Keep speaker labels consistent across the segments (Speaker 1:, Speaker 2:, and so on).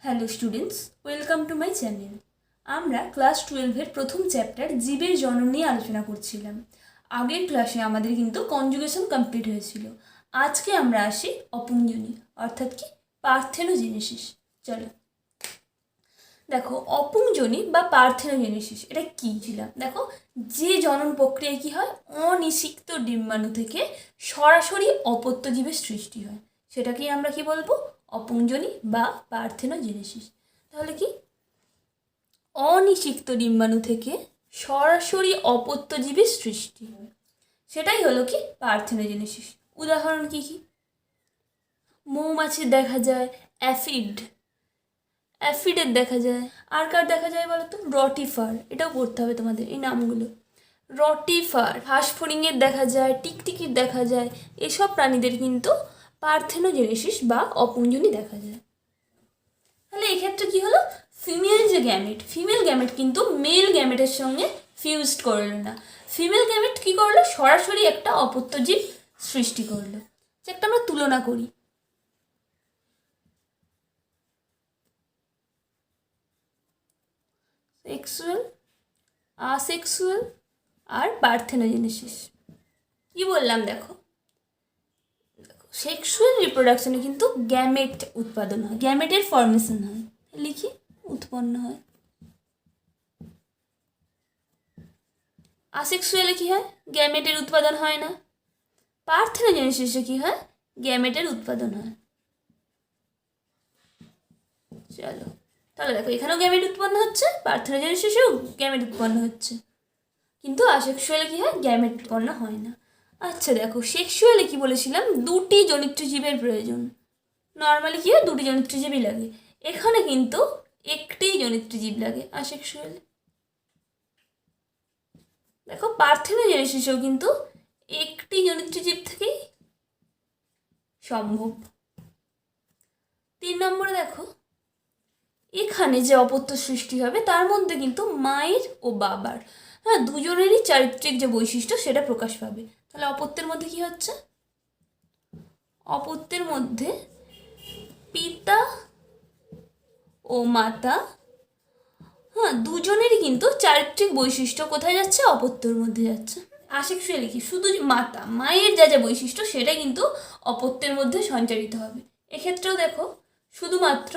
Speaker 1: Hello students, welcome to my channel. আমরা class 12-এর প্রথম chapter জীবের জনন নিয়ে আলোচনা করছিলাম। আগের ক্লাসে আমাদের কিন্তু কনজুগেশন কমপ্লিট হয়েছিল। আজকে আমরা আসি অপুঞ্জনি, অর্থাৎ কি পার্থেনোজেনেসিস। চলো দেখো, অপুঞ্জনি বা পার্থেনোজেনেসিস এটা কী ছিল। দেখো, যে জনন প্রক্রিয়ায় কী হয়, অনিষিক্ত ডিম্বাণু থেকে সরাসরি অপত্য জীবের সৃষ্টি হয়, সেটাকেই আমরা কি বলবো, অপুঞ্জনি বা পার্থেনোজেনেসিস। তাহলে কি অনিষিক্ত ডিম্বাণু থেকে সরাসরি অপত্য জীবের সৃষ্টি, সেটাই হলো কি পার্থেনোজেনেসিস। উদাহরণ কি কি? মৌমাছির দেখা যায় অ্যাফিডের দেখা যায়, আর কার দেখা যায় বলো তো? রটিফার, এটাও পড়তে হবে তোমাদের এই নামগুলো। রটিফার, হাঁসফড়িংয়ের দেখা যায়, টিকটিকির দেখা যায়, এসব প্রাণীদের কিন্তু পার্থেনোজেনেসিস বা অপুঞ্জনি দেখা যায়। তাহলে এক্ষেত্রে কি হলো, ফিমেল গ্যামেট কিন্তু মেল গ্যামেটের সঙ্গে ফিউজড করলো না। ফিমেল গ্যামেট কি করলো, সরাসরি একটা অপত্য জীব সৃষ্টি করলো। যে একটা আমরা তুলনা করি, সেক্সুয়াল, আসেক্সুয়াল আর পার্থেনোজেনেসিস। কি বললাম দেখো, সেক্সুয়াল রিপ্রোডাকশনে কিন্তু গ্যামেট উৎপাদন হয়, গ্যামেটের ফর্মেশন হয়, লিখি উৎপন্ন হয়। আসেক্সুয়ালে কি হয়, গ্যামেটের উৎপাদন হয় না। পার্থেনোজেনেসিসে কি হয়, গ্যামেটের উৎপাদন হয়। চলো তাহলে দেখো, এখানেও গ্যামেট উৎপন্ন হচ্ছে, পার্থেনোজেনেসিসেও গ্যামেট উৎপন্ন হচ্ছে, কিন্তু আসেক্সুয়ালে কি হয়, গ্যামেট উৎপন্ন হয় না। আচ্ছা দেখো, সেক্সুয়ালে কি বলেছিলাম, দুটি জনিত্র জীবের প্রয়োজন। নর্মালি কি হয়, দুটি জনিত্র জীবই লাগে, এখানে কিন্তু একটি জনিত্র জীব লাগে আসেক্সুয়ালে। দেখো, পার্থেনোজেনেসিসেও কিন্তু একটি জনিত্র জীব থেকেই সম্ভব। 3 নম্বরে দেখো, এখানে যে অপত্য সৃষ্টি হবে তার মধ্যে কিন্তু মায়ের ও বাবার, হ্যাঁ, দুজনেরই চারিত্রিক যে বৈশিষ্ট্য সেটা প্রকাশ পাবে। তাহলে অপত্যের মধ্যে কি হচ্ছে, অপত্যের মধ্যে পিতা ও মাতা, হ্যাঁ, দুজনেরই কিন্তু চারিত্রিক বৈশিষ্ট্য কোথায় যাচ্ছে, অপত্যের মধ্যে যাচ্ছে। আসেক্সুয়ালি কি, শুধু মায়ের যা যা বৈশিষ্ট্য সেটা কিন্তু অপত্যের মধ্যে সঞ্চারিত হবে। এক্ষেত্রেও দেখো, শুধুমাত্র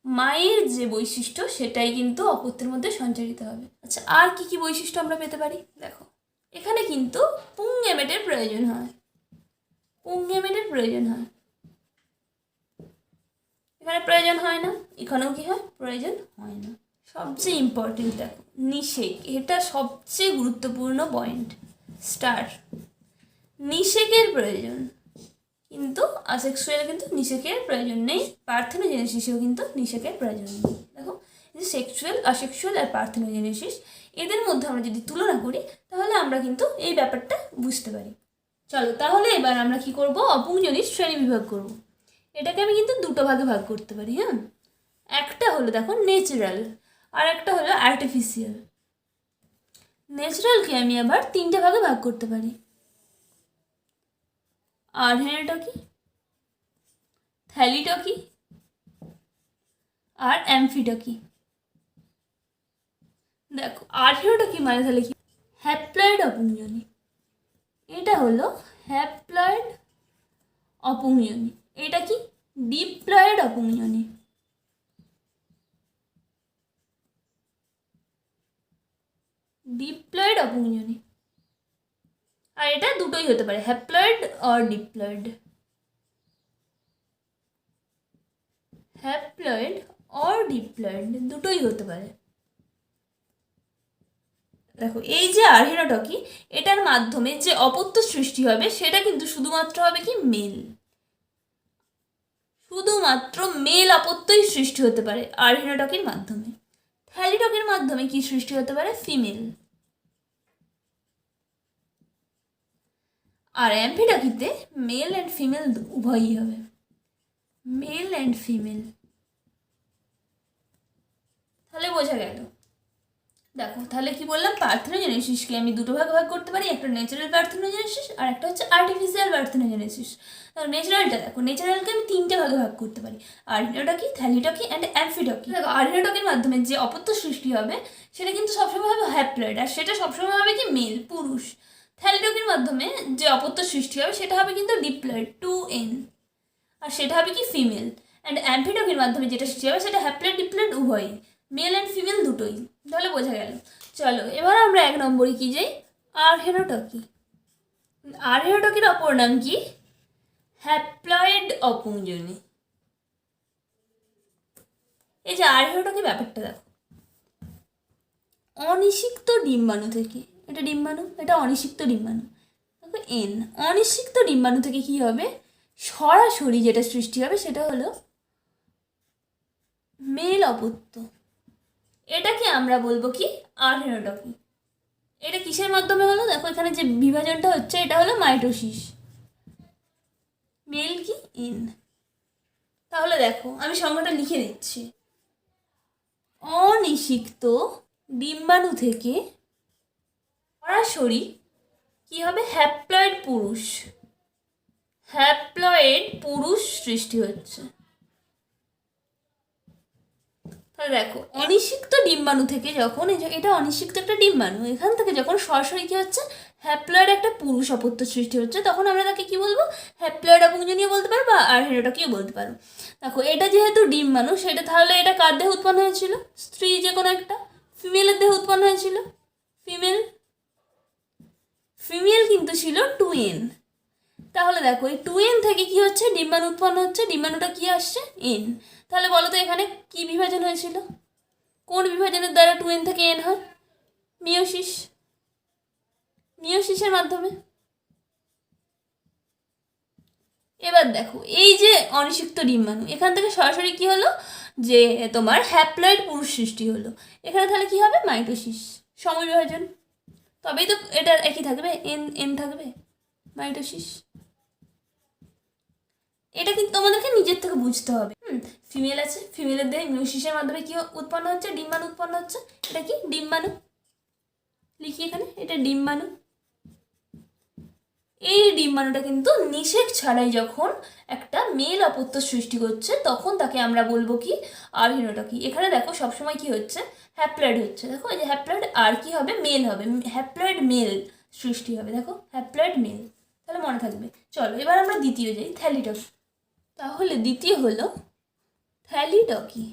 Speaker 1: মায়ের যে বৈশিষ্ট্য সেটাই কিন্তু অপত্যের মধ্যে সঞ্চারিত হবে। আচ্ছা, আর কি কি বৈশিষ্ট্য আমরা পেতে পারি? দেখো, এখানে কিন্তু পুংগ্যামেটের প্রয়োজন হয়, এখানে প্রয়োজন হয় না, এখানেও কি হয়, প্রয়োজন হয় না। সবচেয়ে ইম্পর্টেন্ট দেখো, নিষেক, এটা সবচেয়ে গুরুত্বপূর্ণ পয়েন্ট, স্টার। নিষেকের প্রয়োজন, কিন্তু আসেক্সুয়ালে কিন্তু নিষেকের প্রয়োজন নেই, পার্থেনোজেনেসিসেও কিন্তু নিষেকের প্রয়োজন নেই। দেখো, যে সেক্সুয়াল, আসেক্সুয়াল আর পার্থেনোজেনেসিস, এদের মধ্যে আমরা যদি তুলনা করি তাহলে আমরা কিন্তু এই ব্যাপারটা বুঝতে পারি। চলো তাহলে এবার আমরা কি করব, অপুঞ্জনির শ্রেণী বিভাগ করব। এটাকে আমি কিন্তু দুটো ভাগে ভাগ করতে পারি, হ্যাঁ। একটা হলো দেখো ন্যাচারাল, আর একটা হলো আর্টিফিশিয়াল। ন্যাচারালকে আমি আবার 3টে ভাগে ভাগ করতে পারি, আরহেনেটকি, থ্যালিটকি আর অ্যামফিটকি। দেখো, আরহেনেটকি মানে তাহলে কি, হ্যাপ্লয়েড অপুঞ্জনি, এটা হলো হ্যাপ্লয়েড অপুঞ্জনি। এটা কি, ডিপ্লয়েড অপুঞ্জনি। ডিপ্লয়েড অপুঞ্জনি, আর এটা দুটোই হতে পারে, হ্যাপ্লয়েড আর ডিপ্লয়েড, হ্যাপ্লয়েড আর ডিপ্লয়েড দুটোই হতে পারে। দেখো, এই যে আরহেনেটকি, এটার মাধ্যমে যে অপত্য সৃষ্টি হবে সেটা কিন্তু শুধুমাত্র হবে কি, মেল, শুধুমাত্র মেল অপত্যই সৃষ্টি হতে পারে আরহেনেটকির মাধ্যমে। থ্যালিটকের মাধ্যমে কি সৃষ্টি হতে পারে, ফিমেল। আর অ্যামফিটকিতে মেল অ্যান্ড ফিমেল উভয়ই হবে, মেল অ্যান্ড ফিমেল। তাহলে বোঝা গেল। দেখো তাহলে কি বললাম, পার্থেনোজেনেসিসকে আমি দুটো ভাগ করতে পারি, একটা ন্যাচারাল পার্থেনোজেনেসিস আর একটা হচ্ছে আর্টিফিশিয়াল পার্থেনোজেনেসিস। নেচারালটা দেখো, নেচারালকে আমি তিনটে ভাগ করতে পারি, আর্হিনোটকি, থ্যালিটকি অ্যান্ড অ্যাম্ফিটকি। দেখো আর্হিনোটকির মাধ্যমে যে অপত্য সৃষ্টি হবে সেটা কিন্তু সবসময় হবে হ্যাপ্লয়েড, আর সেটা সবসময় হবে কি মেল, পুরুষ। থ্যালিটকির মাধ্যমে যে অপত্য সৃষ্টি হবে সেটা হবে কিন্তু ডিপ্লয়েড, 2n, আর সেটা হবে কি ফিমেল। অ্যান্ড অ্যাম্ফিটকির মাধ্যমে যেটা সৃষ্টি হবে সেটা হ্যাপ্লয়েড ডিপ্লয়েড উভয়ই, মেল অ্যান্ড ফিমেল দুটোই। তাহলে বোঝা গেল। চলো এবার আমরা 1 নম্বরে কি যাই, আর্হেনোটকি। আর্হেনোটকির অপর নাম কি, হ্যাপ্লয়েড অপুঞ্জনী। এই যে আর্হেনোটকি ব্যাপারটা দেখো, অনিষিক্ত ডিম্বাণু থেকে, এটা ডিম্বাণু, এটা অনিষিক্ত ডিম্বাণু, দেখো এন, অনিষিক্ত ডিম্বাণু থেকে কি হবে, সরাসরি যেটা সৃষ্টি হবে সেটা হলো মেল অপত্য। এটাকে আমরা বলবো কি, আর্হেনোটকি। এটা কিসের মাধ্যমে হলো, দেখো এখানে যে বিভাজনটা হচ্ছে এটা হলো মাইটোসিস, মেল কি ইন। তাহলে দেখো আমি সংজ্ঞাটা লিখে দিচ্ছি, অনিষিক্ত ডিম্বাণু থেকে সরাসরি কি হবে, হ্যাপ্লয়েড পুরুষ, হ্যাপ্লয়েড পুরুষ সৃষ্টি হচ্ছে। তাহলে দেখো অনিষিক্ত ডিম্বাণু থেকে যখন, এটা অনিষিক্ত একটা ডিম্বাণু, এখান থেকে যখন সরাসরি কি হচ্ছে, হ্যাপ্লয়েড একটা পুরুষ অপত্য সৃষ্টি হচ্ছে, তখন আমরা তাকে কি বলবো, হ্যাপ্লয়েড অপুঞ্জনীয় বলতে পারবো বা আর্হেনোটকিও বলতে পারবো। দেখো এটা যেহেতু ডিম্বাণু, সেটা তাহলে এটা কার দেহে উৎপন্ন হয়েছিল, স্ত্রী যে কোনো একটা, ফিমেলের দেহে উৎপন্ন হয়েছিল, ফিমেল। ফিমেল কিন্তু ছিল 2n। তাহলে দেখো এই 2n থেকে কি হচ্ছে, ডিম্বাণু উৎপন্ন হচ্ছে, ডিম্বাণুটা কি আসছে, n। তাহলে বলো তো এখানে কি বিভাজন হয়েছিল, কোন বিভাজনের দ্বারা 2n থেকে n হয়, মিওসিস, মিওসিসের মাধ্যমে। এবার দেখো এই যে অনিষিক্ত ডিম্বাণু, এখান থেকে সরাসরি কি হলো, যে তোমার হ্যাপ্লয়েড পুরুষ সৃষ্টি হলো, এখানে তাহলে কি হবে, মাইটোসিস, সমবিভাজন। তবেই তো এটা একই থাকবে, এন এন থাকবে, মাইটোসিস। এটা কিন্তু তোমাদেরকে নিজের থেকে বুঝতে হবে। ফিমেল আছে, ফিমেলের দেহে মিওসিসের মাধ্যমে কি উৎপন্ন হচ্ছে, ডিম্বাণু উৎপন্ন হচ্ছে, এটা কি ডিম্বাণু, লিখি এখানে, এটা ডিম্বাণু। এই ডিম্বাণুটা কিন্তু নিষেক ছাড়াই যখন একটা মেল অপত্য সৃষ্টি করছে, তখন তাকে আমরা বলবো কি, আর্হেনোটকি। এখানে দেখো সবসময় কি হচ্ছে, হ্যাপ্লয়েড হচ্ছে, দেখো এই যে হ্যাপ্লয়েড, আর কি হবে, মেল হবে, হ্যাপ্লয়েড মেল সৃষ্টি হবে, দেখো হ্যাপ্লয়েড মেল। তাহলে মনে থাকবে। চলো এবার আমরা দ্বিতীয় যাই, থ্যালিটকি। তাহলে দ্বিতীয় হলো থ্যালিটকি।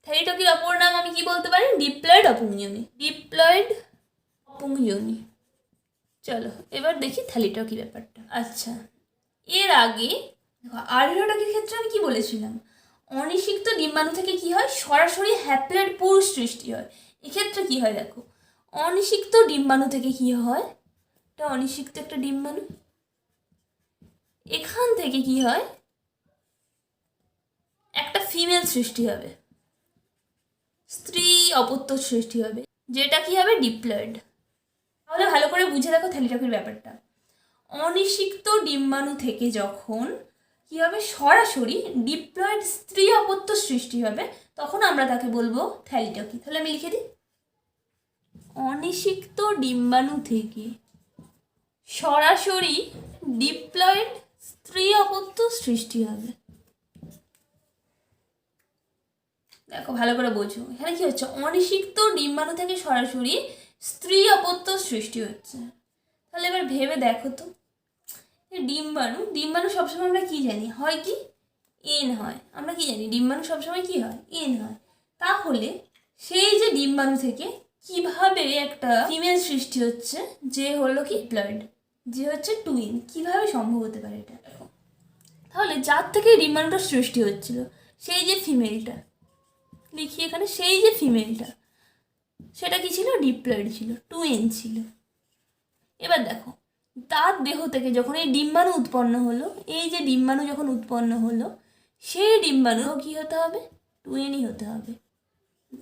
Speaker 1: থ্যালিটকির অপর নাম আমি কি বলতে পারি, ডিপ্লয়েড অপুঞ্জনী, ডিপ্লয়েড অপুঞ্জনী। চলো এবার দেখি থ্যালিটকি ব্যাপারটা। আচ্ছা, এর আগে আর্হেনোটকির ক্ষেত্রে আমি কি বলেছিলাম, অনিষিক্ত ডিম্বাণু থেকে কি হয়, সরাসরি হ্যাপ্লয়েড পুরুষ সৃষ্টি হয়। এক্ষেত্রে কি হয় দেখো, অনিষিক্ত ডিম্বাণু থেকে কি হয়, এটা অনিষিক্ত একটা ডিম্বাণু, এখান থেকে কি হয়, একটা ফিমেল সৃষ্টি হবে, স্ত্রী অপত্য সৃষ্টি হবে, যেটা কি হবে, ডিপ্লয়েড। তাহলে ভালো করে বুঝে দেখো থ্যালিটকির ব্যাপারটা, অনিষিক্ত ডিম্বাণু থেকে যখন কি হবে, সরাসরি ডিপ্লয়েড স্ত্রী অপত্য সৃষ্টি হবে, তখন আমরা তাকে বলবো থ্যালিটকি। তাহলে আমি লিখে দিই, অনিষিক্ত ডিম্বাণু থেকে সরাসরি ডিপ্লয়েড স্ত্রী অপত্য সৃষ্টি হবে। দেখো ভালো করে বোঝো, এখানে কি হচ্ছে, অনিষিক্ত ডিম্বাণু থেকে সরাসরি স্ত্রী অপত্য সৃষ্টি হচ্ছে। তাহলে এবার ভেবে দেখো তো, ডিম্বাণু, ডিম্বাণু সবসময় আমরা কি জানি, হয় কি, এন হয়, আমরা কি জানি, ডিম্বাণু সবসময় কি হয়, এন হয়। তাহলে সেই যে ডিম্বাণু থেকে কিভাবে একটা ফিমেল সৃষ্টি হচ্ছে, যে হলো কি প্লয়েড, যে হচ্ছে 2n, কিভাবে সম্ভব হতে পারে এটা দেখো। তাহলে যার থেকে ডিম্বাণুটা সৃষ্টি হচ্ছিল, সেই যে ফিমেলটা, লিখি এখানে, সেই যে ফিমেলটা, সেটা কি ছিল, ডিপ্লয়েড ছিল, 2n ছিল। এবার দেখো তার দেহ থেকে যখন এই ডিম্বাণু উৎপন্ন হলো, এই যে ডিম্বাণু যখন উৎপন্ন হলো, সেই ডিম্বাণু কি হতে হবে, 2nই হতে হবে।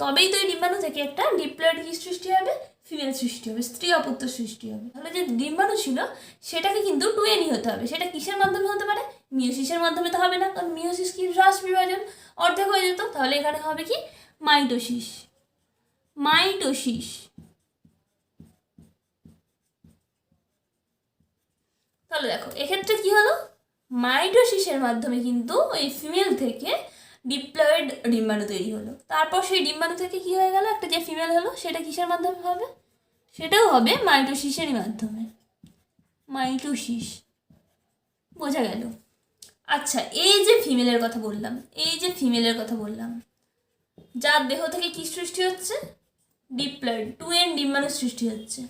Speaker 1: তবেই তো এই ডিম্বাণু থেকে একটা ডিপ্লয়েড কি সৃষ্টি হবে, ফিমেল সৃষ্টি হবে, স্ত্রী অপত্য সৃষ্টি হবে। তাহলে যে ডিম্বাণু ছিল সেটাকে কিন্তু 2nই হতে হবে। সেটা কিসের মাধ্যমে হতে পারে, মিওসিসের মাধ্যমে তো হবে না, কারণ মিওসিস কি হ্রাস বিভাজন, অর্ধেক হয়ে যেত। তাহলে এখানে হবে কি মাইটোসিস। মাইটোসিস তাহলে দেখো এক্ষেত্রে কি হলো, মাইটোসিসের মাধ্যমে কিন্তু ওই ফিমেল থেকে ডিপ্লয়েড ডিম্বাণু তৈরি হলো। তারপর সেই ডিম্বাণু থেকে কি হয়ে গেল, একটা যে ফিমেল হলো সেটা কিসের মাধ্যমে হবে, সেটাও হবে মাইটোসিসেরই মাধ্যমে। মাইটোসিস বোঝা গেল। আচ্ছা, এই যে ফিমেলের কথা বললাম, এই যে ফিমেলের কথা বললাম, যার দেহ থেকে কি সৃষ্টি হচ্ছে, ডিপ্লয়েড 2n ডিম্বাণু সৃষ্টি হচ্ছে।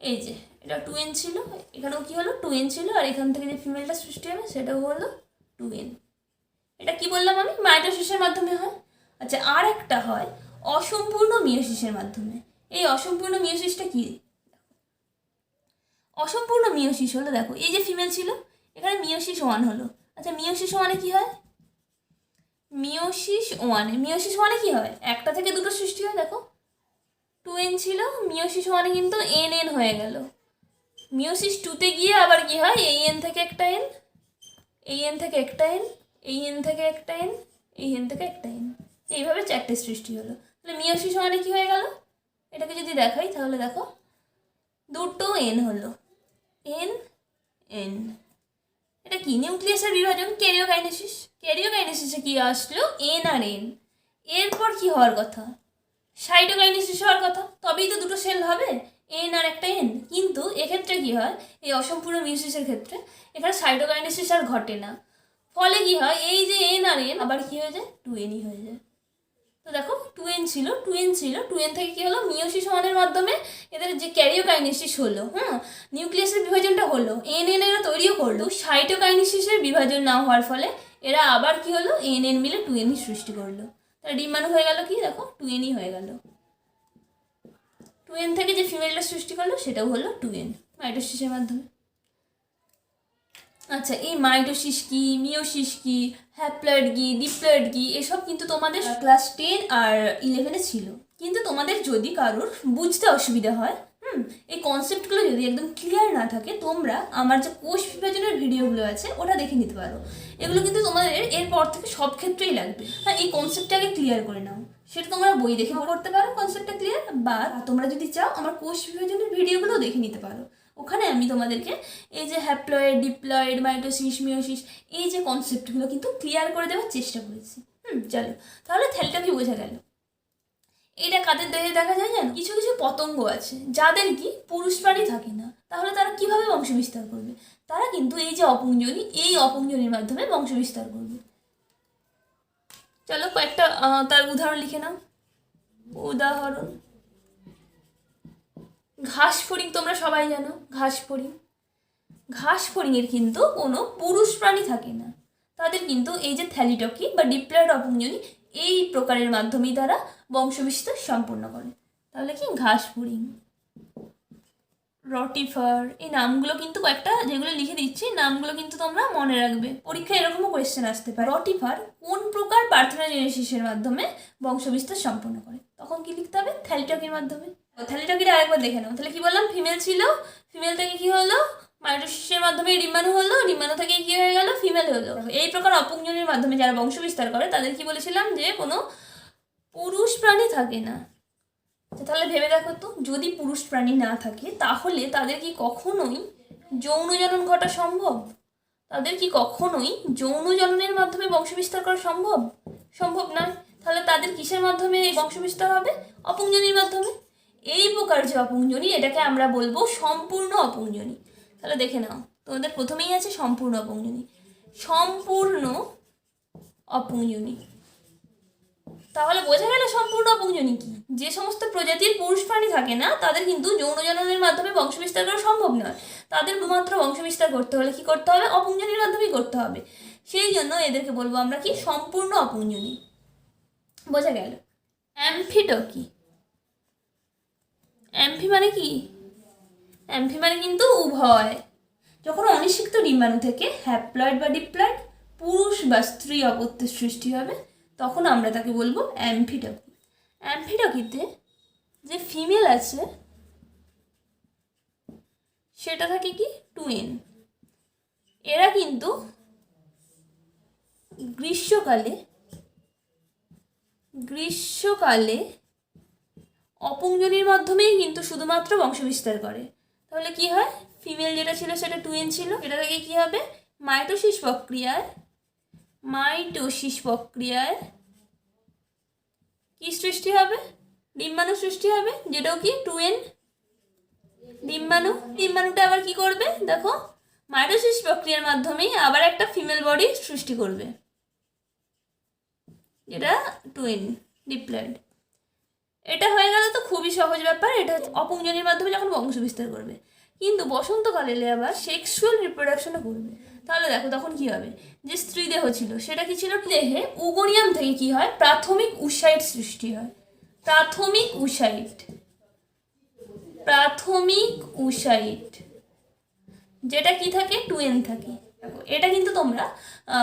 Speaker 1: এই যে এটা 2n ছিল, এখানেও কি হলো 2n ছিল, আর এখান থেকে যে ফিমেলটা সৃষ্টি হবে সেটাও হলো 2n। এটা কি বললাম আমি, মাইটোসিসের মাধ্যমে হয়। আচ্ছা, আর একটা হয় অসম্পূর্ণ মিওসিসের মাধ্যমে। এই অসম্পূর্ণ মিওসিসটা কি, অসম্পূর্ণ মিওসিস হলো, দেখো এই যে ফিমেল ছিল, এখানে মিওসিস 1 হলো। আচ্ছা, মিওসিস 1-এ কি হয়, মিওসিস 1-এ কি হয়, একটা থেকে দুটো সৃষ্টি হয়। দেখো 2n ছিল, মিওসিস 1-এ কিন্তু nn হয়ে গেল। মিওসিস 2-তে গিয়ে আবার কি হয়, এই n থেকে একটা n, এই n থেকে একটা n, এই n থেকে একটা n, এই n থেকে একটা n, এইভাবে 4টে সৃষ্টি হলো। তাহলে মিওসিস 1-এ কি হয়ে গেল, এটাকে যদি দেখাই তাহলে দেখো দুটো n হলো, n n। এটা কি, নিউক্লিয়াসের বিভাজন, ক্যারিওকাইনেসিস। ক্যারিওকাইনেসিসে কি আসলো, n আর n। এরপর কি হওয়ার কথা, সাইটোকাইনেসিস হওয়ার কথা, তবেই তো দুটো সেল হবে, n আর একটা n। কিন্তু এক্ষেত্রে কি হয়, এই অসম্পূর্ণ মিওসিসের ক্ষেত্রে এখানে সাইটোকাইনেসিস আর ঘটে না। ফলে কি হয়, এই যে n আর n আবার কি হয়ে যায়, 2n হয়ে যায়। তো দেখো 2n ছিল, 2n থেকে কি হলো, মিওসিস 1-এর মাধ্যমে এদের যে ক্যারিওকাইনেসিস হলো, নিউক্লিয়াসের বিভাজনটা হলো, n এরা তৈরিও করলো। সাইটোকাইনেসিসের বিভাজন না হওয়ার ফলে এরা আবার কি হলো, n মিলে 2n সৃষ্টি করলো। তাহলে ডিম্বাণু হয়ে গেল কি, দেখো 2n হয়ে গেল। 2n থেকে যে ফিমেলটা সৃষ্টি করলো সেটাও হলো 2n, মাইটোসিসের মাধ্যমে। আচ্ছা, এই মাইটোসিস কি, মিওসিস কি, হ্যাপ্লয়েড কি, ডিপ্লয়েড কি, এসব কিন্তু তোমাদের ক্লাস 10 আর 11-এ ছিল। কিন্তু তোমাদের যদি কারোর বুঝতে অসুবিধা হয়, এই কনসেপ্টগুলো যদি একদম ক্লিয়ার না থাকে, তোমরা আমার যে কোষ বিভাজনের ভিডিওগুলো আছে ওটা দেখে নিতে পারো। এগুলো কিন্তু তোমাদের এরপর থেকে সব ক্ষেত্রেই লাগবে। হ্যাঁ, এই কনসেপ্টটাকে ক্লিয়ার করে নাও, সেটা তোমরা বই দেখে করতে পারো কনসেপ্টটা ক্লিয়ার, বা তোমরা যদি চাও আমার কোষ বিভাজনের ভিডিওগুলো দেখে নিতে পারো। ওখানে আমি তোমাদেরকে এই যে হ্যাপ্লয়েড, ডিপ্লয়েড, মাইটোসিস, মিওসিস, এই যে কনসেপ্টগুলো কিন্তু ক্লিয়ার করে দেওয়ার চেষ্টা করেছি। চলো, তাহলে থ্যালিটা কি বোঝা গেল। এটা কাদের দেহে দেখা যায় জানো, কিছু কিছু পতঙ্গ আছে যাদের কি পুরুষ প্রাণী থাকে না, তাহলে তারা কিভাবে বংশ বিস্তার করবে, তারা কিন্তু এই যে অপুংজনী, এই অপুংজনীর মাধ্যমে বংশ বিস্তার করবে। চলো কয়েকটা তার উদাহরণ লিখে নাও। উদাহরণ, ঘাস ফড়িং, তোমরা সবাই জানো ঘাস ফড়িং। ঘাস ফড়িংয়ের কিন্তু কোনো পুরুষ প্রাণী থাকে না, তাদের কিন্তু এই যে থ্যালিটকি বা ডিপ্লয়েড অপুংজনী, এই প্রকারের মাধ্যমেই তারা বংশবিস্তার সম্পূর্ণ করে। তাহলে কি ঘাস ফড়িং। রটিফার, এই নামগুলো কিন্তু কয়েকটা যেগুলো লিখে দিচ্ছি, নামগুলো কিন্তু তোমরা মনে রাখবে, পরীক্ষায় এরকমও কোয়েশ্চেন আসতে পারে। রটিফার কোন প্রকার পার্থেনোজেনেসিসের মাধ্যমে বংশবিস্তার সম্পন্ন করে, তখন কি লিখতে হবে, থ্যালিটকির মাধ্যমে। থ্যালিটকিটা আরেকবার দেখে নাও। তাহলে কি বললাম, ফিমেল ছিল, ফিমেল থেকে কি হলো, মাইটোসিসের মাধ্যমে ডিম্বাণু হলো, ডিম্বাণু থেকে কি হয়ে গেল, ফিমেল হলো। এই প্রকার অপুংজনীর মাধ্যমে যারা বংশ বিস্তার করে তাদের কি বলেছিলাম, যে কোনো পুরুষ প্রাণী থাকে না। তাহলে ভেবে দেখো তো, যদি পুরুষ প্রাণী না থাকে তাহলে তাদের কি কখনোই যৌন জনন ঘটা সম্ভব, তাদের কি কখনোই যৌন জননের মাধ্যমে বংশ বিস্তার করা সম্ভব, সম্ভব নয়। তাহলে তাদের কিসের মাধ্যমে বংশ বিস্তার হবে, অপুংজনীর মাধ্যমে। এই প্রকার যে অপুংজনী, এটাকে আমরা বলবো সম্পূর্ণ অপুংজনী। তাহলে দেখে নাও, তোমাদের প্রথমেই আছে সম্পূর্ণ অপুংজনী। সম্পূর্ণ অপুংজনী, তাহলে বোঝা গেল সম্পূর্ণ অপুংজনী কি, যে সমস্ত প্রজাতির পুরুষ প্রাণী থাকে না তাদের কিন্তু যৌন জননের মাধ্যমে বংশ বিস্তার করা সম্ভব নয়, তাদের মাত্র বংশ বিস্তার করতে হলে কি করতে হবে, অপুংজনীর মাধ্যমেই করতে হবে। সেই জন্য এদেরকে বলবো আমরা কি, সম্পূর্ণ অপুংজনী। বোঝা গেল। অ্যাম্ফিটকি, অ্যাম্ফি মানে কি, অ্যাম্ফি মানে কিন্তু উভয়। যখন অনিষিক্ত ডিম্বাণু থেকে হ্যাপ্লয়েড বা ডিপ্লয়েড, পুরুষ বা স্ত্রী অপত্যের সৃষ্টি হবে, তখন আমরা তাকে বলবো অ্যাম্ফিটকি। অ্যাম্ফিটকিতে যে ফিমেল আছে সেটা থাকে কি 2n। এরা কিন্তু গ্রীষ্মকালে অপুংজনির মাধ্যমেই কিন্তু শুধুমাত্র বংশবিস্তার করে। তাহলে কি হয়, ফিমেল যেটা ছিল সেটা টুইন ছিল, এটা থেকে কি হবে, মাইটোসিস প্রক্রিয়ায় কি সৃষ্টি হবে, ডিম্বাণু সৃষ্টি হবে, যেটাও কি টুইন ডিম্বাণুটা আবার কি করবে, দেখো মাইটোসিস প্রক্রিয়ার মাধ্যমেই আবার একটা ফিমেল বডি সৃষ্টি করবে, যেটা টুইন ডিপ্লয়েড। এটা হয়ে গেল তো খুবই সহজ ব্যাপার, এটা অপুংজনির মাধ্যমে যখন বংশ বিস্তার করবে। কিন্তু বসন্তকালে এলে আবার সেক্সুয়াল রিপ্রোডাকশনও করবে। তাহলে দেখো তখন কি হবে, যে স্ত্রী দেহ ছিল সেটা কি ছিল, দেহে উগোনিয়াম থেকে কি হয়, প্রাথমিক উসাইট সৃষ্টি হয়। প্রাথমিক উসাইট যেটা কি থাকে, টুয়েন থাকে। এটা কিন্তু তোমরা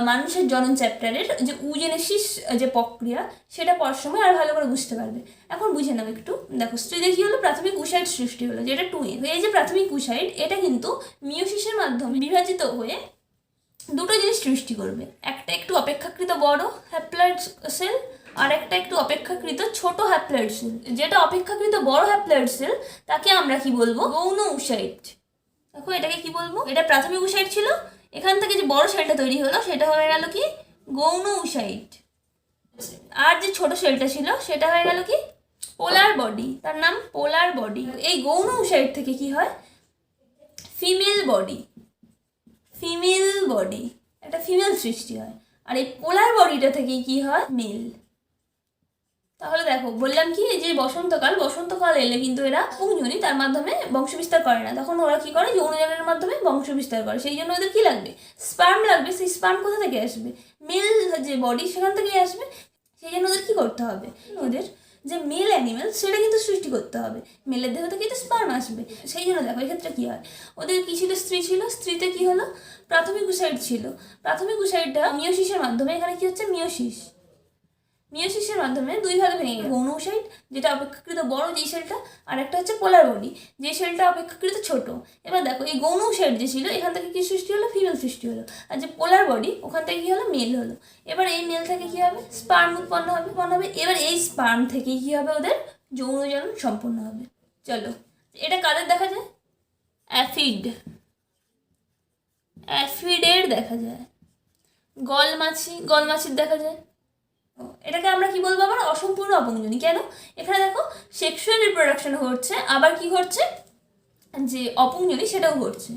Speaker 1: মানুষের জনন চ্যাপ্টারের যে উজেনেসিস যে প্রক্রিয়া সেটা পড়ার সময় আর ভালো করে বুঝতে পারবে। এখন বুঝে নাও একটু, দেখো স্ত্রীতে কি হলো, প্রাথমিক উসাইট সৃষ্টি হলো, যেটা টুয়েন। এই যে প্রাথমিক উসাইট, এটা কিন্তু মিওসিসের মাধ্যমে বিভাজিত হয়ে দুটো জিনিস সৃষ্টি করবে, একটা একটু অপেক্ষাকৃত বড় হ্যাপ্লয়েড সেল, আর একটা একটু অপেক্ষাকৃত ছোট হ্যাপ্লয়েড সেল। যেটা অপেক্ষাকৃত বড় হ্যাপ্লয়েড সেল তাকে আমরা কি বলবো, গৌণ উসাইট। দেখো এটাকে কি বলবো, এটা প্রাথমিক উসাইট ছিল, এখান থেকে যে বড় সেলটা তৈরি হলো সেটা হয়ে গেল কি, গৌণ উসাইট। আর যে ছোট সেলটা ছিল সেটা হয়ে গেল কি, পোলার বডি, তার নাম পোলার বডি। এই গৌণ উসাইট থেকে কি হয়, ফিমেল বডি, একটা ফিমেল সৃষ্টি হয়। আর এই পোলার বডিটা থেকে কি হয়, মেল। তাহলে দেখো বললাম কি, এই যে বসন্তকাল এলে কিন্তু এরা পুংজনি তার মাধ্যমে বংশবিস্তার করে না, তখন ওরা কি করে, যৌনজনের মাধ্যমে বংশবিস্তার করে। সেই জন্য ওদের কি লাগবে, স্পার্ম লাগবে। সেই স্পার্ম কোথা থেকে আসবে, মেল যে বডি সেখান থেকেই আসবে। সেই জন্য ওদের কি করতে হবে, ওদের যে মেল অ্যানিমেল সেটা কিন্তু সৃষ্টি করতে হবে, মেলের দেহ থেকে কিন্তু স্পার্ম আসবে। সেই জন্য দেখো এক্ষেত্রে কি হয়, ওদের কি ছিল, স্ত্রী ছিল, স্ত্রীতে কি হলো, প্রাথমিক উসাইট ছিল। প্রাথমিক উসাইটটা মিওসিসের মাধ্যমে, এখানে কি হচ্ছে, মিওসিসের মাধ্যমে দুই ভাগে ভেঙে গেল, গৌণ উসাইট যেটা অপেক্ষাকৃত বড় যেই সেলটা, আর একটা হচ্ছে পোলার বডি যে সেলটা অপেক্ষাকৃত ছোট। এবার দেখো এই গৌণ উসাইট যে ছিল এখান থেকে কি সৃষ্টি হলো, ফিমেল সৃষ্টি হলো, আর যে পোলার বডি ওখান থেকে কি হলো, মেল হলো। এবার এই মেল থেকে কি হবে, স্পার্ম উৎপন্ন হবে। এবার এই স্পার্ম থেকে কি হবে, ওদের যৌনজনন সম্পন্ন হবে। চলো এটা কাদের দেখা যায়, অ্যাফিডের দেখা যায়, গলমাছির দেখা যায়। এটাকে আমরা কি বলবো আবার, অসম্পূর্ণ অপুংজনি। কেন, এখানে দেখো সেক্সুয়াল রিপ্রোডাকশন ঘটছে, আবার কি ঘটছে, যে অপুংজনি সেটাও ঘটছে।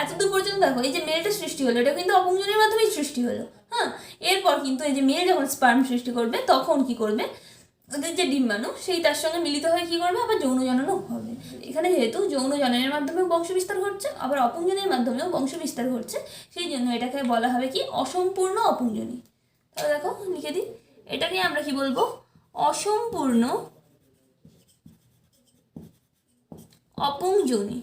Speaker 1: এতদূর পর্যন্ত দেখো এই যে মেলটা সৃষ্টি হলো এটা কিন্তু অপুংজনির মাধ্যমেই সৃষ্টি হলো। হ্যাঁ, এরপর কিন্তু এই যে মেল যখন স্পার্ম সৃষ্টি করবে তখন কি করবে, ওদের যে ডিম্বাণু সেই তার সঙ্গে মিলিত হয়ে কি করবে, আবার যৌনজননও হবে। এখানে যেহেতু যৌনজননের মাধ্যমে বংশবিস্তার ঘটছে, আবার অপুংজনির মাধ্যমেও বংশবিস্তার ঘটছে, সেই জন্য এটাকে বলা হবে কি, অসম্পূর্ণ অপুংজনি। তাহলে দেখো লিখে দিই, এটাকে আমরা কি বলবো, অসম্পূর্ণ অপুংজনি।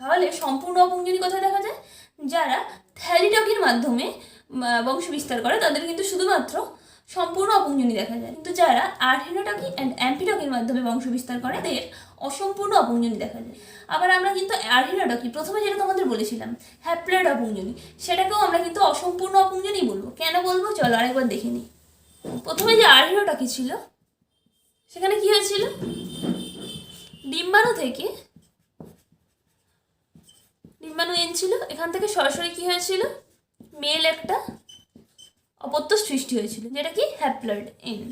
Speaker 1: তাহলে সম্পূর্ণ অপুংজনি কোথায় দেখা যায়, যারা থ্যালিডকির মাধ্যমে বংশ বিস্তার করে তাদের কিন্তু শুধুমাত্র সম্পূর্ণ অপুংজনি দেখা যায়। কিন্তু যারা আর্হিনোটকি অ্যান্ড অ্যাম্পিটকির মাধ্যমে বংশ বিস্তার করে তাদের অসম্পূর্ণ অপুংজনি দেখা যায়। আবার আমরা কিন্তু আর্হিনোটকি প্রথমে যেটা তোমাদের বলেছিলাম হ্যাপ্লয়েড অপুংজনি, সেটাকেও আমরা কিন্তু অসম্পূর্ণ অপুংজনি বলবো। কেন বলবো, চলো আরেকবার দেখে নিই। প্রথমে যে আর্হিনোটকি ছিল সেখানে কি হয়েছিল, ডিম্বাণু এন ছিল, এখান থেকে সরাসরি কি হয়েছিল, মেল একটা অপত্য সৃষ্টি হয়েছিল, যেটা কি হ্যাপ্লয়েড এন।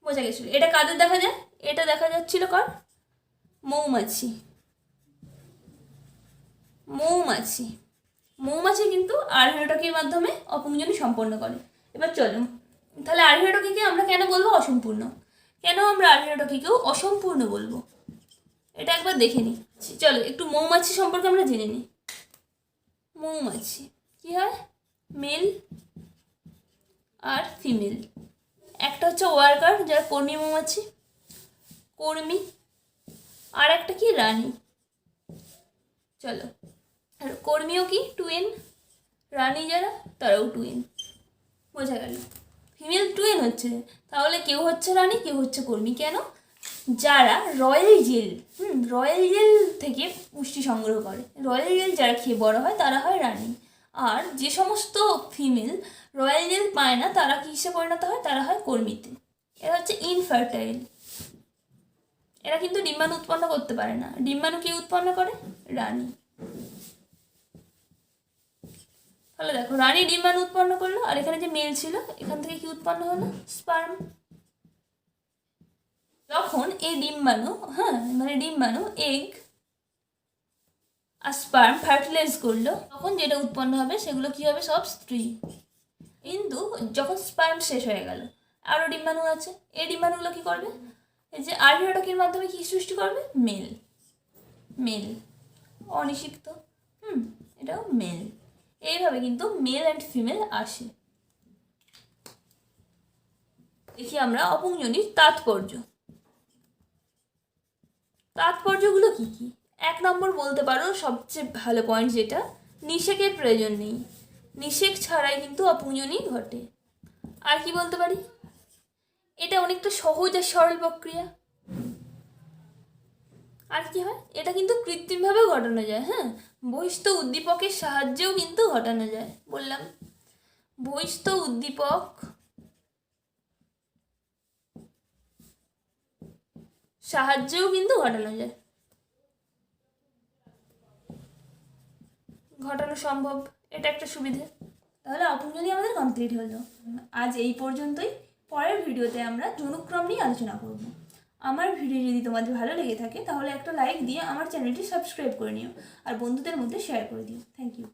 Speaker 1: বোঝা গেছিল। এটা কাদের দেখা যায়, এটা দেখা যাচ্ছিল কার, মৌমাছি কিন্তু আর্হিনোটকির মাধ্যমে অপুংজনি সম্পন্ন করে। এবার চলো তাহলে আর্হিনোটকিকে আমরা কেন বলবো অসম্পূর্ণ, কেন আমরা আর্হিনোটকিকেও অসম্পূর্ণ বলবো, এটা একবার দেখে নিই। চলো একটু মৌমাছি সম্পর্কে আমরা জেনে নিই। মৌমাছি কি হয়, মেল আর ফিমেল। একটা হচ্ছে ওয়ার্কার যারা কর্মী মৌমাছি, কর্মী, আর একটা কি রানী। চলো, আর কর্মীও কি টুইন, রানী যারা তারাও টুইন। বোঝা গেল, ফিমেল টুইন হচ্ছে, তাহলে কেউ হচ্ছে রানী কেউ হচ্ছে কর্মী। কেন, যারা রয়্যাল জেল থেকে পুষ্টি সংগ্রহ করে, রয়্যাল জেল যারা খেয়ে বড় হয় তারা হয় রানী, আর যে সমস্ত ফিমেল রয়্যাল জেল পায় না তারা কিসে পরিণত হয়, তারা হয় কর্মীতে। এরা হচ্ছে ইনফার্টাইল, এরা কিন্তু ডিম্বাণু উৎপন্ন করতে পারে না। ডিম্বাণু কে উৎপন্ন করে? রানী। তাহলে দেখো রানী ডিম্বাণু উৎপন্ন করলো, আর এখানে যে মেল ছিল এখান থেকে কি উৎপন্ন হলো? স্পার্ম। যখন এই ডিম্বাণু মানে ডিম্বাণু এগ আর স্পার্ম ফার্টিলাইজ করলো, তখন যেটা উৎপন্ন হবে সেগুলো কি হবে? সব স্ত্রী। কিন্তু যখন স্পার্ম শেষ হয়ে গেল, আরও ডিম্বাণু আছে, এই ডিম্বাণুগুলো কি করবে? এই যে আর্হিওটকের মাধ্যমে কি সৃষ্টি করবে? মেল। মেল অনিষিক্ত, এটাও মেল। এইভাবে কিন্তু মেল অ্যান্ড ফিমেল আসে। দেখি আমরা অপুংজনির তাৎপর্য। তাৎপর্যগুলো কি কি? 1 নম্বর বলতে পারো সবচেয়ে ভালো পয়েন্ট যেটা, নিষেকের প্রয়োজন নেই। নিষেক ছাড়াই কিন্তু অপুংজনি ঘটে। আর কি বলতে পারি? এটা অনেকটা সহজ আর সরল প্রক্রিয়া। আর কি হয়? এটা কিন্তু কৃত্রিমভাবেও ঘটানো যায়। বহিস্থ উদ্দীপকের সাহায্যেও কিন্তু ঘটানো যায়। বললাম বহিস্থ উদ্দীপক সাহায্যেও কিন্তু ঘটানো যায়, ঘটানো সম্ভব। এটা একটা সুবিধে। তাহলে অপুংজনি আমাদের কমপ্লিট হলো। আজ এই পর্যন্তই। পরের ভিডিওতে আমরা যৌনক্রম নিয়ে আলোচনা করব। আমার ভিডিও যদি তোমাদের ভালো লেগে থাকে তাহলে একটা লাইক দিয়ে আমার চ্যানেলটি সাবস্ক্রাইব করে নিও, আর বন্ধুদের মধ্যে শেয়ার করে দিও। Thank you.